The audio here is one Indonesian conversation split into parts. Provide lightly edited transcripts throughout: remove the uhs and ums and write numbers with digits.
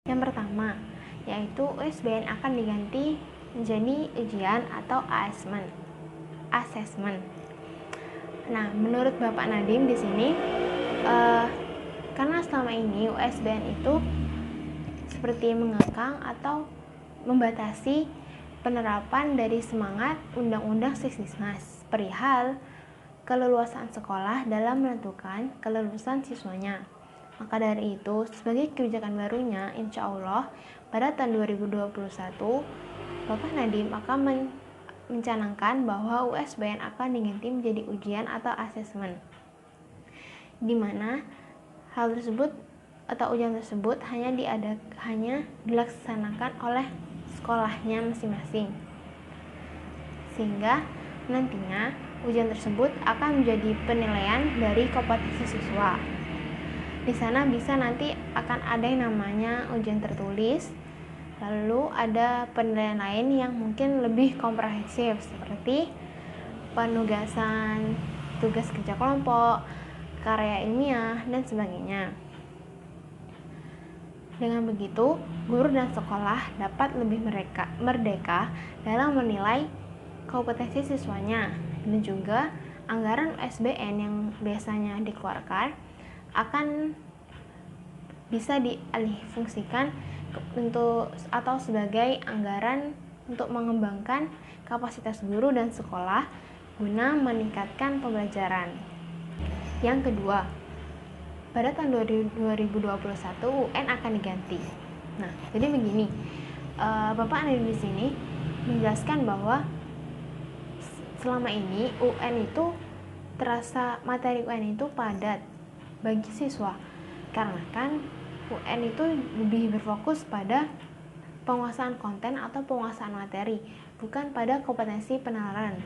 Yang pertama, yaitu USBN akan diganti menjadi ujian atau assessment. Nah, menurut Bapak Nadiem di sini, karena selama ini USBN itu seperti mengekang atau membatasi penerapan dari semangat Undang-Undang Sisdiknas perihal keleluasan sekolah dalam menentukan kelulusan siswanya. Maka dari itu, sebagai kebijakan barunya, insya Allah pada tahun 2021, Bapak Nadiem akan mencanangkan bahwa USBN akan diganti menjadi ujian atau asesmen, di mana hal tersebut atau ujian tersebut hanya dilaksanakan oleh sekolahnya masing-masing, sehingga nantinya ujian tersebut akan menjadi penilaian dari kompetensi siswa. Di sana bisa nanti akan ada yang namanya ujian tertulis, lalu ada penilaian lain yang mungkin lebih komprehensif seperti penugasan, tugas kerja kelompok, karya ilmiah, dan sebagainya. Dengan begitu, guru dan sekolah dapat lebih merdeka dalam menilai kompetensi siswanya, dan juga anggaran USBN yang biasanya dikeluarkan akan bisa dialihfungsikan atau sebagai anggaran untuk mengembangkan kapasitas guru dan sekolah guna meningkatkan pembelajaran. Yang kedua, pada tahun 2021 UN akan diganti. Nah, jadi begini, Bapak Nadiem di sini menjelaskan bahwa selama ini materi UN itu padat bagi siswa, karena kan UN itu lebih berfokus pada penguasaan konten atau penguasaan materi, bukan pada kompetensi penalaran.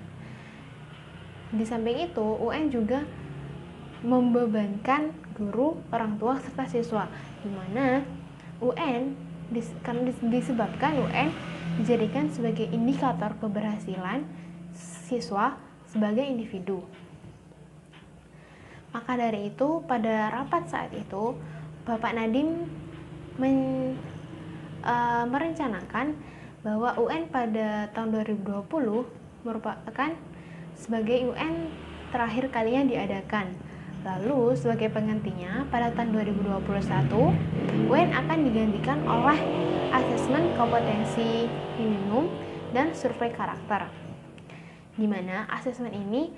Di samping itu, UN juga membebankan guru, orang tua, serta siswa, di mana UN karena disebabkan UN dijadikan sebagai indikator keberhasilan siswa sebagai individu. Maka dari itu, pada rapat saat itu, Bapak Nadiem merencanakan bahwa UN pada tahun 2020 merupakan sebagai UN terakhir kalinya diadakan. Lalu sebagai penggantinya pada tahun 2021, UN akan digantikan oleh asesmen kompetensi minimum dan survei karakter, di mana asesmen ini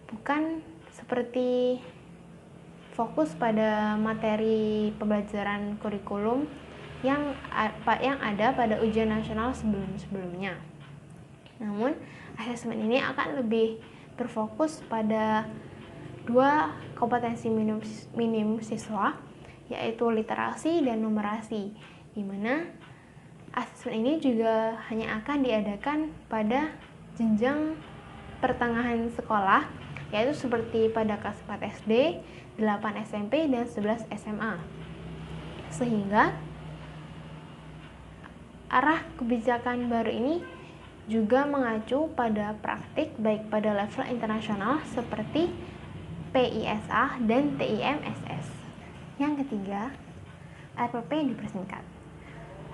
bukan seperti fokus pada materi pembelajaran kurikulum yang ada pada ujian nasional sebelumnya. Namun, asesmen ini akan lebih berfokus pada dua kompetensi minim siswa, yaitu literasi dan numerasi, di mana asesmen ini juga hanya akan diadakan pada jenjang pertengahan sekolah, yaitu seperti pada kelas 4 SD, 8 SMP, dan 11 SMA. Sehingga arah kebijakan baru ini juga mengacu pada praktik baik pada level internasional seperti PISA dan TIMSS. Yang ketiga, RPP dipersingkat.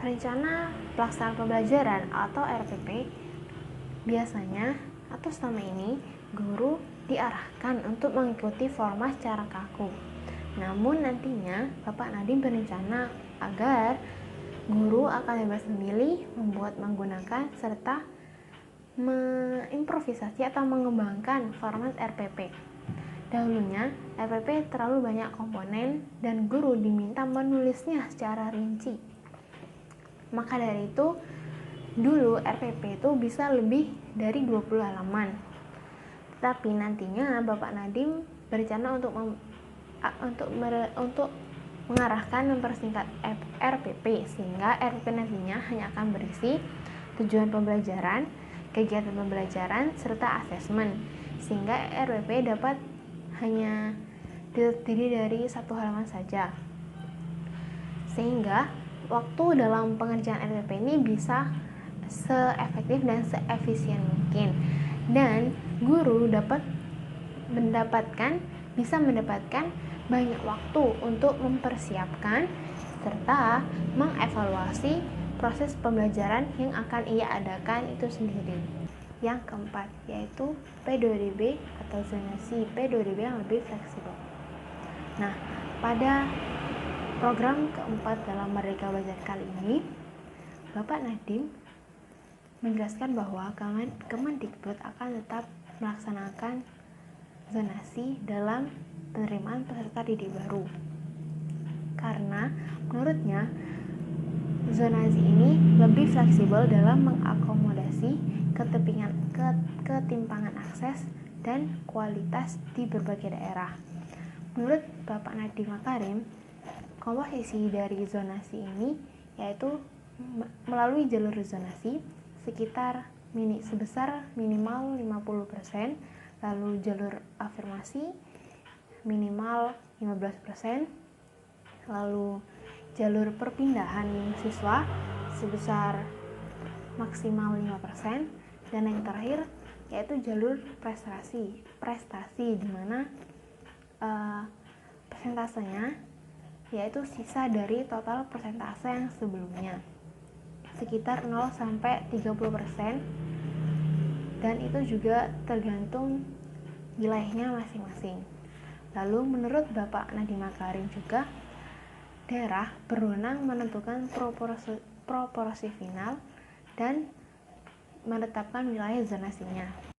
Rencana pelaksanaan pembelajaran atau RPP biasanya atau selama ini guru diarahkan untuk mengikuti format secara kaku. Namun nantinya Bapak Nadiem berencana agar guru akan bebas memilih, menggunakan serta mengimprovisasi atau mengembangkan format RPP. Dahulunya, RPP terlalu banyak komponen dan guru diminta menulisnya secara rinci. Maka dari itu, dulu RPP itu bisa lebih dari 20 halaman. Tetapi nantinya Bapak Nadiem berencana untuk mengarahkan mempersingkat RPP, sehingga RPP nantinya hanya akan berisi tujuan pembelajaran, kegiatan pembelajaran, serta asesmen, sehingga RPP dapat hanya terdiri dari 1 halaman saja, sehingga waktu dalam pengerjaan RPP ini bisa seefektif dan seefisien mungkin, dan guru bisa mendapatkan banyak waktu untuk mempersiapkan serta mengevaluasi proses pembelajaran yang akan ia adakan itu sendiri. Yang keempat, yaitu P2DB atau zonasi P2DB yang lebih fleksibel. Nah, pada program keempat dalam Merdeka Belajar kali ini, Bapak Nadiem menjelaskan bahwa Kemendikbud akan tetap melaksanakan zonasi dalam penerimaan peserta didik baru. Karena menurutnya zonasi ini lebih fleksibel dalam mengakomodasi ketimpangan akses dan kualitas di berbagai daerah. Menurut Bapak Nadiem Makarim, komposisi dari zonasi ini yaitu melalui jalur zonasi sebesar minimal 50%, lalu jalur afirmasi minimal 15%, lalu jalur perpindahan siswa sebesar maksimal 5%, dan yang terakhir yaitu jalur prestasi di mana persentasenya yaitu sisa dari total persentase yang sebelumnya sekitar 0-30%, dan itu juga tergantung wilayahnya masing-masing. Lalu menurut Bapak Nadiem Makarim juga, daerah berwenang menentukan proporsi final dan menetapkan wilayah zonasinya.